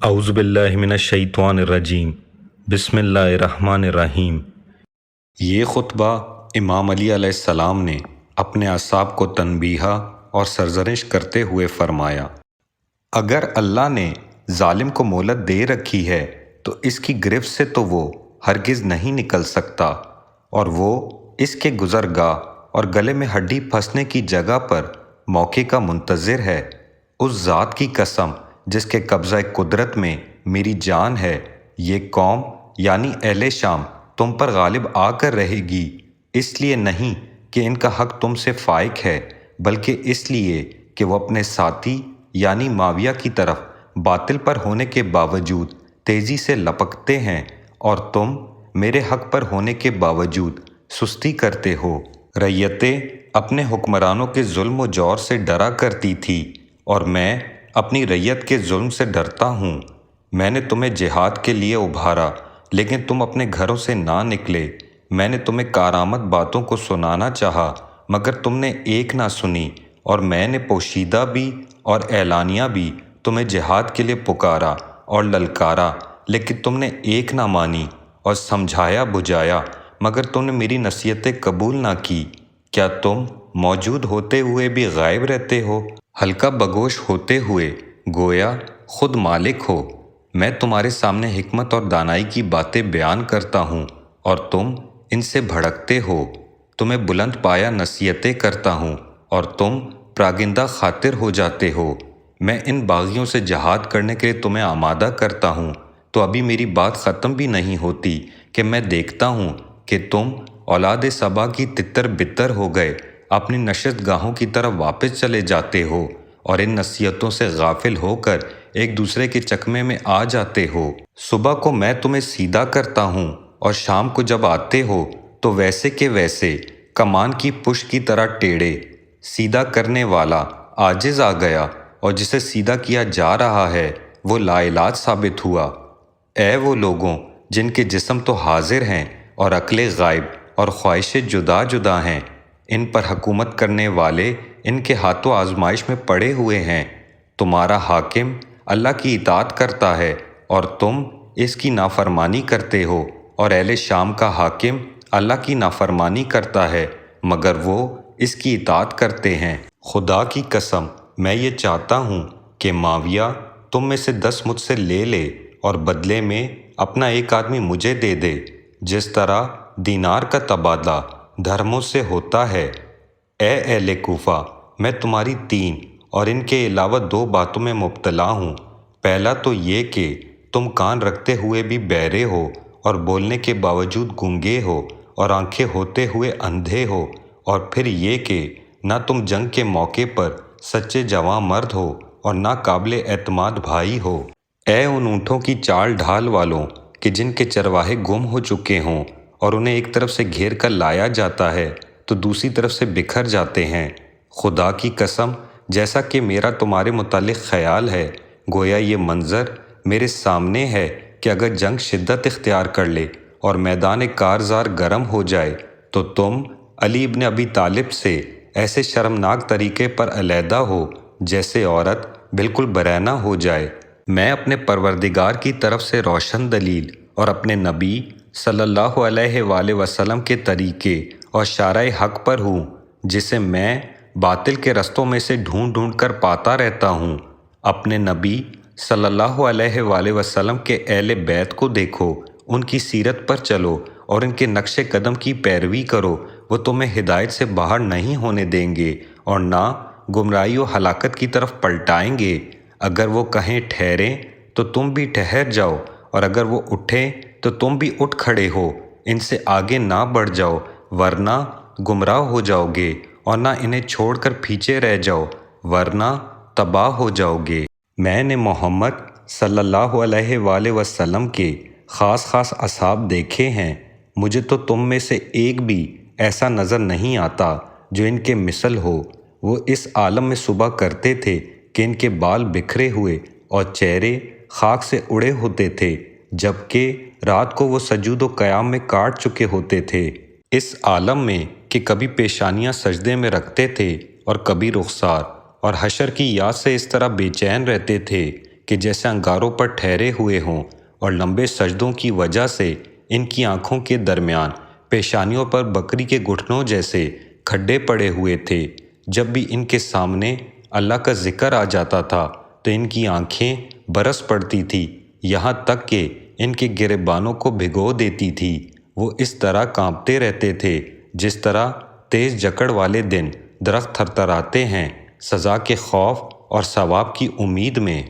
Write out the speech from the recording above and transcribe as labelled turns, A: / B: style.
A: اعوذ باللہ من الشیطان الرجیم بسم اللہ الرحمن الرحیم۔ یہ خطبہ امام علی علیہ السلام نے اپنے اصحاب کو تنبیہہ اور سرزنش کرتے ہوئے فرمایا، اگر اللہ نے ظالم کو مہلت دے رکھی ہے تو اس کی گرفت سے تو وہ ہرگز نہیں نکل سکتا، اور وہ اس کے گزرگاہ اور گلے میں ہڈی پھنسنے کی جگہ پر موقع کا منتظر ہے۔ اس ذات کی قسم جس کے قبضہ قدرت میں میری جان ہے، یہ قوم یعنی اہل شام تم پر غالب آ کر رہے گی، اس لیے نہیں کہ ان کا حق تم سے فائق ہے، بلکہ اس لیے کہ وہ اپنے ساتھی یعنی معاویہ کی طرف باطل پر ہونے کے باوجود تیزی سے لپکتے ہیں، اور تم میرے حق پر ہونے کے باوجود سستی کرتے ہو۔ رعیتیں اپنے حکمرانوں کے ظلم و جور سے ڈرا کرتی تھی، اور میں اپنی رعیت کے ظلم سے ڈرتا ہوں۔ میں نے تمہیں جہاد کے لیے ابھارا، لیکن تم اپنے گھروں سے نہ نکلے۔ میں نے تمہیں کارآمد باتوں کو سنانا چاہا، مگر تم نے ایک نہ سنی، اور میں نے پوشیدہ بھی اور اعلانیہ بھی تمہیں جہاد کے لیے پکارا اور للکارا، لیکن تم نے ایک نہ مانی، اور سمجھایا بجھایا، مگر تم نے میری نصیحتیں قبول نہ کی۔ کیا تم موجود ہوتے ہوئے بھی غائب رہتے ہو؟ ہلکا بگوش ہوتے ہوئے گویا خود مالک ہو۔ میں تمہارے سامنے حکمت اور دانائی کی باتیں بیان کرتا ہوں، اور تم ان سے بھڑکتے ہو۔ تمہیں بلند پایا نصیحتیں کرتا ہوں، اور تم پراگندہ خاطر ہو جاتے ہو۔ میں ان باغیوں سے جہاد کرنے کے لیے تمہیں آمادہ کرتا ہوں، تو ابھی میری بات ختم بھی نہیں ہوتی کہ میں دیکھتا ہوں کہ تم اولاد سبا کی تتر بتر ہو گئے اپنی نشست گاہوں کی طرف واپس چلے جاتے ہو، اور ان نصیحتوں سے غافل ہو کر ایک دوسرے کے چکمے میں آ جاتے ہو۔ صبح کو میں تمہیں سیدھا کرتا ہوں، اور شام کو جب آتے ہو تو ویسے کے ویسے کمان کی پشت کی طرح ٹیڑھے۔ سیدھا کرنے والا عاجز آ گیا، اور جسے سیدھا کیا جا رہا ہے وہ لا علاج ثابت ہوا۔ اے وہ لوگوں جن کے جسم تو حاضر ہیں اور عقلیں غائب اور خواہشیں جدا جدا ہیں، ان پر حکومت کرنے والے ان کے ہاتھوں آزمائش میں پڑے ہوئے ہیں۔ تمہارا حاکم اللہ کی اطاعت کرتا ہے اور تم اس کی نافرمانی کرتے ہو، اور اہل شام کا حاکم اللہ کی نافرمانی کرتا ہے مگر وہ اس کی اطاعت کرتے ہیں۔ خدا کی قسم میں یہ چاہتا ہوں کہ معاویہ تم میں سے 10 مجھ سے لے لے، اور بدلے میں اپنا ایک آدمی مجھے دے دے، جس طرح دینار کا تبادلہ دھرموں سے ہوتا ہے۔ اے اہل کوفہ، میں تمہاری 3 اور ان کے علاوہ 2 باتوں میں مبتلا ہوں۔ پہلا تو یہ کہ تم کان رکھتے ہوئے بھی بہرے ہو، اور بولنے کے باوجود گونگے ہو، اور آنکھیں ہوتے ہوئے اندھے ہو، اور پھر یہ کہ نہ تم جنگ کے موقع پر سچے جواں مرد ہو اور نہ قابل اعتماد بھائی ہو۔ اے ان اونٹوں کی چال ڈھال والوں کہ جن کے چرواہے گم ہو چکے ہوں، اور انہیں ایک طرف سے گھیر کر لایا جاتا ہے تو دوسری طرف سے بکھر جاتے ہیں۔ خدا کی قسم جیسا کہ میرا تمہارے متعلق خیال ہے، گویا یہ منظر میرے سامنے ہے کہ اگر جنگ شدت اختیار کر لے اور میدان کارزار گرم ہو جائے تو تم علی ابن ابی طالب سے ایسے شرمناک طریقے پر علیحدہ ہو جیسے عورت بالکل برہنہ ہو جائے۔ میں اپنے پروردگار کی طرف سے روشن دلیل اور اپنے نبی صلی اللہ علیہ وآلہ وسلم کے طریقے اور شارع حق پر ہوں، جسے میں باطل کے رستوں میں سے ڈھونڈ ڈھونڈ کر پاتا رہتا ہوں۔ اپنے نبی صلی اللہ علیہ وآلہ وسلم کے اہل بیت کو دیکھو، ان کی سیرت پر چلو اور ان کے نقش قدم کی پیروی کرو۔ وہ تمہیں ہدایت سے باہر نہیں ہونے دیں گے اور نہ گمراہی و ہلاکت کی طرف پلٹائیں گے۔ اگر وہ کہیں ٹھہریں تو تم بھی ٹھہر جاؤ، اور اگر وہ اٹھیں تو تم بھی اٹھ کھڑے ہو۔ ان سے آگے نہ بڑھ جاؤ، ورنہ گمراہ ہو جاؤ گے، اور نہ انہیں چھوڑ کر پیچھے رہ جاؤ، ورنہ تباہ ہو جاؤ گے۔ میں نے محمد صلی اللہ علیہ وآلہ وسلم کے خاص اصحاب دیکھے ہیں، مجھے تو تم میں سے ایک بھی ایسا نظر نہیں آتا جو ان کے مثل ہو۔ وہ اس عالم میں صبح کرتے تھے کہ ان کے بال بکھرے ہوئے اور چہرے خاک سے اڑے ہوتے تھے، جبکہ رات کو وہ سجود و قیام میں کاٹ چکے ہوتے تھے۔ اس عالم میں کہ کبھی پیشانیاں سجدے میں رکھتے تھے اور کبھی رخسار، اور حشر کی یاد سے اس طرح بے چین رہتے تھے کہ جیسے انگاروں پر ٹھہرے ہوئے ہوں، اور لمبے سجدوں کی وجہ سے ان کی آنکھوں کے درمیان پیشانیوں پر بکری کے گھٹنوں جیسے کھڈے پڑے ہوئے تھے۔ جب بھی ان کے سامنے اللہ کا ذکر آ جاتا تھا تو ان کی آنکھیں برس پڑتی تھی، یہاں تک کہ ان کے گریبانوں کو بھگو دیتی تھی۔ وہ اس طرح کانپتے رہتے تھے جس طرح تیز جکڑ والے دن درخت تھرتھراتے ہیں، سزا کے خوف اور ثواب کی امید میں۔